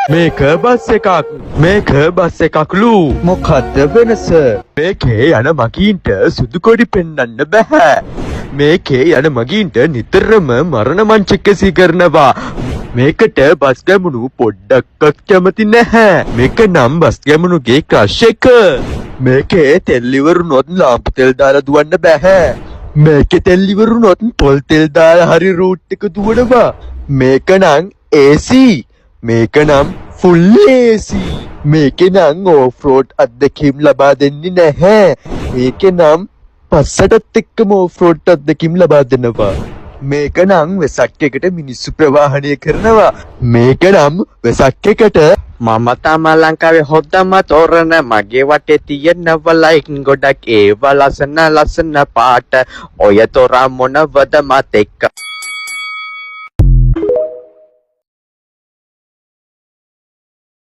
මේක බස් එකක්ලු. මොකද්ද වෙනස? මේකේ යන මගීන්ට සුදු කොඩි පෙන්වන්න බෑ. මේකේ යන මගීන්ට නිතරම මරණ මංචක සීකරනවා. මේකට බස් ගැමුණු පොඩ්ඩක්වත් කැමති නැහැ. මේක නම් බස් ගැමුණුගේ ක්‍රෂ් එක. මේකේ තෙල් ඉවරුනොත් ලාම්පු තෙල් දාලා දුවන්න බෑ. මේකේ තෙල් ඉවරුනොත් පොල් තෙල් දාලා හරි රූට් එක දුවනවා. මේක නම් AC. මේක නම් ෆුල් AC. මේකේ නම් ඕෆ් රෝඩ් අත්දැකීම් ලබා දෙන්නේ නැහැ. මේකේ නම් පස්සටත් එක්කම ඕෆ් රෝඩ් අත්දැකීම් ලබා දෙනවා. මේක නම් වෙසක් එකට මිනිස්සු ප්‍රවාහනය කරනවා. මේක නම් වෙසක් එකට මම තමා ලංකාවේ හොද්දම තෝරන මගේ වටේ තියෙනව ලයික් ගොඩක් ඒවා ලස්සන පාට ඔය තොරා මොනවද මත් එක්ක